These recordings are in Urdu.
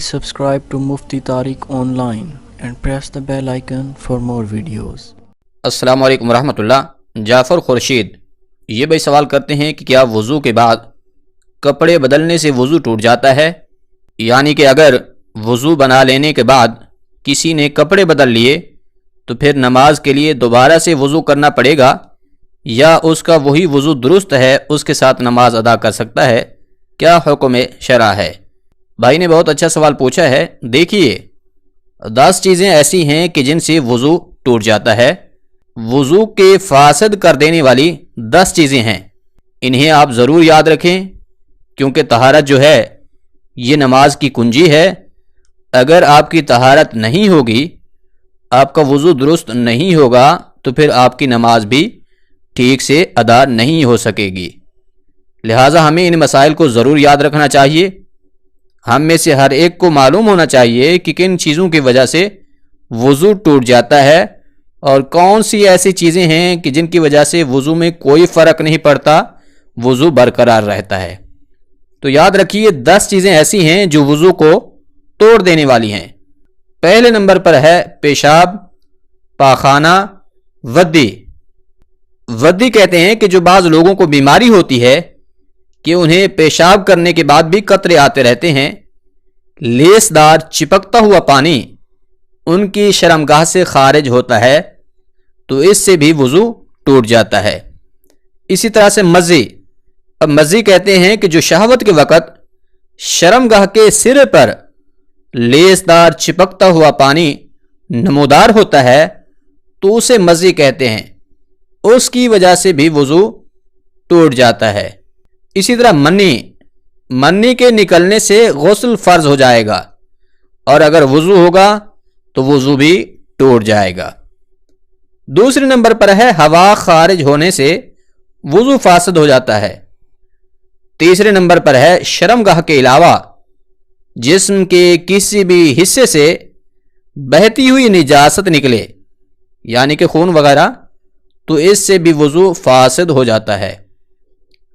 subscribe to Mufti Tariq Online and press the bell icon for more videos. السلام علیکم ورحمۃ اللہ. جعفر خورشید یہ بھائی سوال کرتے ہیں کہ کیا وضو کے بعد کپڑے بدلنے سے وضو ٹوٹ جاتا ہے؟ یعنی کہ اگر وضو بنا لینے کے بعد کسی نے کپڑے بدل لیے تو پھر نماز کے لیے دوبارہ سے وضو کرنا پڑے گا یا اس کا وہی وضو درست ہے، اس کے ساتھ نماز ادا کر سکتا ہے؟ کیا حکم شرع ہے؟ بھائی نے بہت اچھا سوال پوچھا ہے. دیکھیے 10 چیزیں ایسی ہیں کہ جن سے وضو ٹوٹ جاتا ہے. وضو کے فاسد کر دینے والی 10 چیزیں ہیں. انہیں آپ ضرور یاد رکھیں کیونکہ طہارت جو ہے یہ نماز کی کنجی ہے. اگر آپ کی طہارت نہیں ہوگی، آپ کا وضو درست نہیں ہوگا تو پھر آپ کی نماز بھی ٹھیک سے ادا نہیں ہو سکے گی. لہٰذا ہمیں ان مسائل کو ضرور یاد رکھنا چاہیے. ہم میں سے ہر ایک کو معلوم ہونا چاہیے کہ کن چیزوں کی وجہ سے وضو ٹوٹ جاتا ہے اور کون سی ایسی چیزیں ہیں کہ جن کی وجہ سے وضو میں کوئی فرق نہیں پڑتا، وضو برقرار رہتا ہے. تو یاد رکھیے 10 چیزیں ایسی ہیں جو وضو کو توڑ دینے والی ہیں. پہلے نمبر پر ہے پیشاب، پاخانہ، ودی. ودی کہتے ہیں کہ جو بعض لوگوں کو بیماری ہوتی ہے کہ انہیں پیشاب کرنے کے بعد بھی قطرے آتے رہتے ہیں. لیس دار چپکتا ہوا پانی ان کی شرمگاہ سے خارج ہوتا ہے تو اس سے بھی وضو ٹوٹ جاتا ہے. اسی طرح سے مزی. اب مزی کہتے ہیں کہ جو شہوت کے وقت شرمگاہ کے سرے پر لیس دار چپکتا ہوا پانی نمودار ہوتا ہے تو اسے مزی کہتے ہیں. اس کی وجہ سے بھی وضو ٹوٹ جاتا ہے. اسی طرح منی کے نکلنے سے غسل فرض ہو جائے گا اور اگر وضو ہوگا تو وضو بھی ٹوٹ جائے گا. دوسرے نمبر پر ہے ہوا خارج ہونے سے وضو فاسد ہو جاتا ہے. تیسرے نمبر پر ہے شرمگاہ کے علاوہ جسم کے کسی بھی حصے سے بہتی ہوئی نجاست نکلے یعنی کہ خون وغیرہ تو اس سے بھی وضو فاسد ہو جاتا ہے.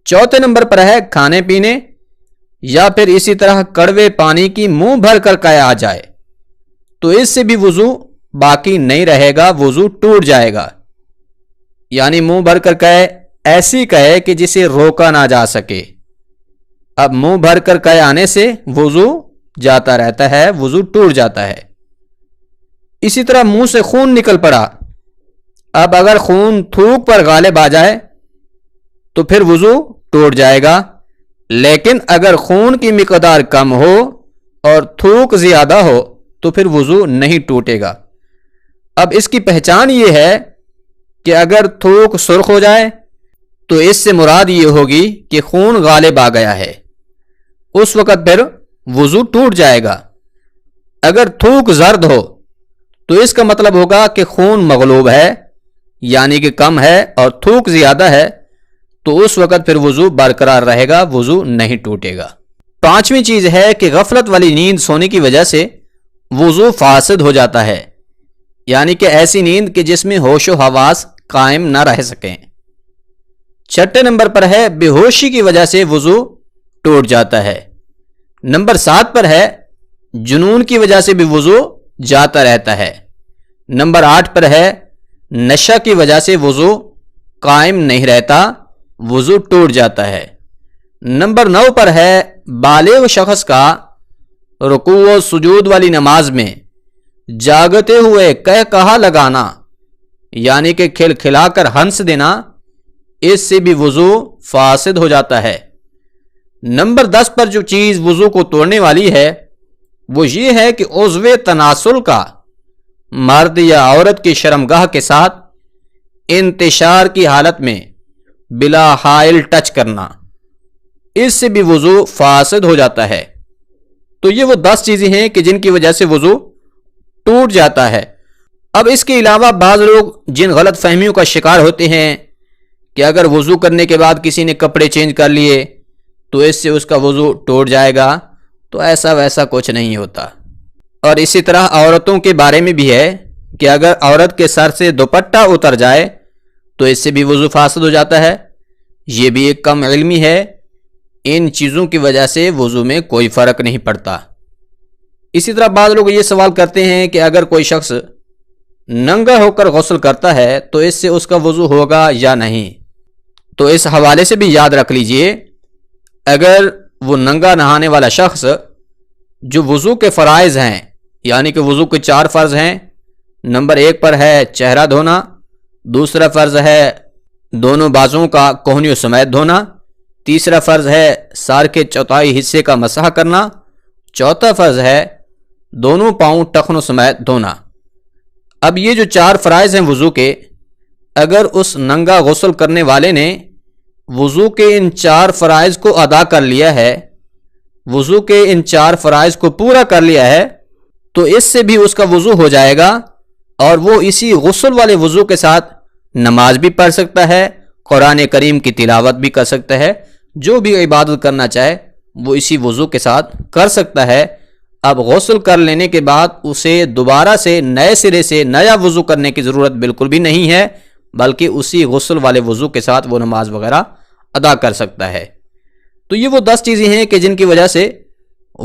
چوتھے نمبر پر ہے کھانے پینے یا پھر اسی طرح کڑوے پانی کی منہ بھر کر قے آ جائے تو اس سے بھی وضو باقی نہیں رہے گا، وضو ٹوٹ جائے گا. یعنی منہ بھر کر قے ایسی قے کہ جسے روکا نہ جا سکے. اب منہ بھر کر قے آنے سے وضو جاتا رہتا ہے، وضو ٹوٹ جاتا ہے. اسی طرح منہ سے خون نکل پڑا. اب اگر خون تھوک پر غالب آ جائے تو پھر وضو ٹوٹ جائے گا، لیکن اگر خون کی مقدار کم ہو اور تھوک زیادہ ہو تو پھر وضو نہیں ٹوٹے گا. اب اس کی پہچان یہ ہے کہ اگر تھوک سرخ ہو جائے تو اس سے مراد یہ ہوگی کہ خون غالب آ گیا ہے، اس وقت پھر وضو ٹوٹ جائے گا. اگر تھوک زرد ہو تو اس کا مطلب ہوگا کہ خون مغلوب ہے یعنی کہ کم ہے، اور تھوک زیادہ ہے تو اس وقت پھر وضو برقرار رہے گا، وضو نہیں ٹوٹے گا. پانچویں چیز ہے کہ غفلت والی نیند سونے کی وجہ سے وضو فاسد ہو جاتا ہے، یعنی کہ ایسی نیند کہ جس میں ہوش و حواس قائم نہ رہ سکیں. چھٹے نمبر پر ہے بے ہوشی کی وجہ سے وضو ٹوٹ جاتا ہے. نمبر 7 پر ہے جنون کی وجہ سے بھی وضو جاتا رہتا ہے. نمبر 8 پر ہے نشہ کی وجہ سے وضو قائم نہیں رہتا، وضو ٹوٹ جاتا ہے. نمبر 9 پر ہے بالغ شخص کا رکوع و سجود والی نماز میں جاگتے ہوئے کہا لگانا یعنی کہ کھلکھلا کر ہنس دینا، اس سے بھی وضو فاسد ہو جاتا ہے. نمبر 10 پر جو چیز وضو کو توڑنے والی ہے وہ یہ ہے کہ عضو تناسل کا مرد یا عورت کی شرمگاہ کے ساتھ انتشار کی حالت میں بلا حائل ٹچ کرنا، اس سے بھی وضو فاسد ہو جاتا ہے. تو یہ وہ 10 چیزیں ہیں کہ جن کی وجہ سے وضو ٹوٹ جاتا ہے. اب اس کے علاوہ بعض لوگ جن غلط فہمیوں کا شکار ہوتے ہیں کہ اگر وضو کرنے کے بعد کسی نے کپڑے چینج کر لیے تو اس سے اس کا وضو ٹوٹ جائے گا، تو ایسا ویسا کچھ نہیں ہوتا. اور اسی طرح عورتوں کے بارے میں بھی ہے کہ اگر عورت کے سر سے دوپٹہ اتر جائے تو اس سے بھی وضو فاسد ہو جاتا ہے. یہ بھی ایک کم علمی ہے. ان چیزوں کی وجہ سے وضو میں کوئی فرق نہیں پڑتا. اسی طرح بعض لوگ یہ سوال کرتے ہیں کہ اگر کوئی شخص ننگا ہو کر غسل کرتا ہے تو اس سے اس کا وضو ہوگا یا نہیں؟ تو اس حوالے سے بھی یاد رکھ لیجئے، اگر وہ ننگا نہانے والا شخص جو وضو کے فرائض ہیں، یعنی کہ وضو کے 4 فرض ہیں، نمبر 1 پر ہے چہرہ دھونا، دوسرا فرض ہے دونوں بازوں کا کوہنیوں سمیت دھونا، تیسرا فرض ہے سار کے چوتھائی حصے کا مسح کرنا، چوتھا فرض ہے دونوں پاؤں ٹخنوں سمیت دھونا۔ اب یہ جو 4 فرائض ہیں وضو کے، اگر اس ننگا غسل کرنے والے نے وضو کے ان 4 فرائض کو ادا کر لیا ہے، وضو کے ان 4 فرائض کو پورا کر لیا ہے، تو اس سے بھی اس کا وضو ہو جائے گا، اور وہ اسی غسل والے وضو کے ساتھ نماز بھی پڑھ سکتا ہے، قرآن کریم کی تلاوت بھی کر سکتا ہے، جو بھی عبادت کرنا چاہے وہ اسی وضو کے ساتھ کر سکتا ہے۔ اب غسل کر لینے کے بعد اسے دوبارہ سے نئے سرے سے نیا وضو کرنے کی ضرورت بالکل بھی نہیں ہے، بلکہ اسی غسل والے وضو کے ساتھ وہ نماز وغیرہ ادا کر سکتا ہے۔ تو یہ وہ 10 چیزیں ہیں کہ جن کی وجہ سے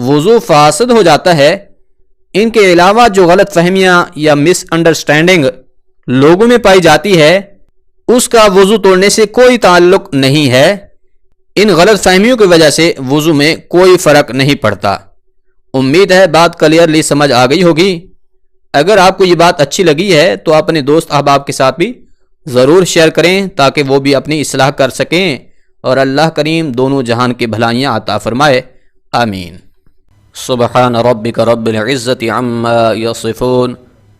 وضو فاسد ہو جاتا ہے۔ ان کے علاوہ جو غلط فہمیاں یا مس انڈرسٹینڈنگ لوگوں میں پائی جاتی ہے، اس کا وضو توڑنے سے کوئی تعلق نہیں ہے۔ ان غلط فہمیوں کی وجہ سے وضو میں کوئی فرق نہیں پڑتا۔ امید ہے بات کلیئرلی سمجھ آ گئی ہوگی۔ اگر آپ کو یہ بات اچھی لگی ہے تو اپنے دوست احباب کے ساتھ بھی ضرور شیئر کریں تاکہ وہ بھی اپنی اصلاح کر سکیں، اور اللہ کریم دونوں جہان کی بھلائیاں عطا فرمائے، آمین۔ سبحان ربک رب العزت عما یصفون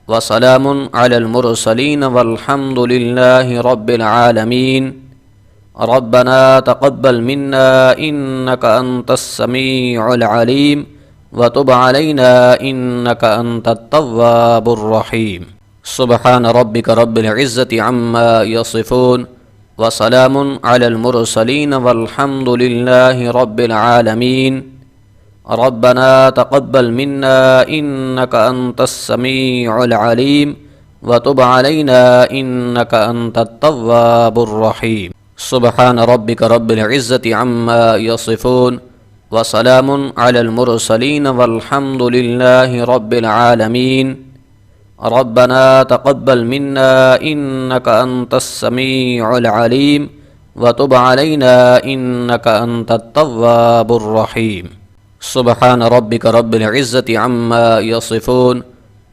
وسلام علی المرسلین والحمد للہ رب العالمین۔ ربنا تقبل منا انک انت السمیع العلیم وتب علینا انک انت التواب الرحیم۔ سبحان ربک رب العزت عما یصفون وسلام علی المرسلین والحمد للہ رب العالمین۔ ربنا تقبل منا انک انت السمیع العلیم وتب علینا انک انت التواب الرحیم۔ سبحان ربک رب العزت عما یصفون وسلام علی المرسلین والحمد للہ رب العالمین۔ ربنا تقبل منا انک انت السمیع العلیم وتب علینا انک انت التواب الرحیم۔ سبحان ربک رب العزت عما یصفون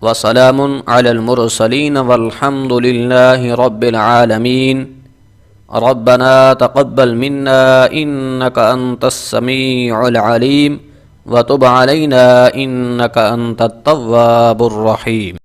وسلام علی المرسلین والحمد للہ رب العالمین۔ ربنا تقبل منا انک انت السمیع العلیم وتب علینا انک انت التواب الرحیم۔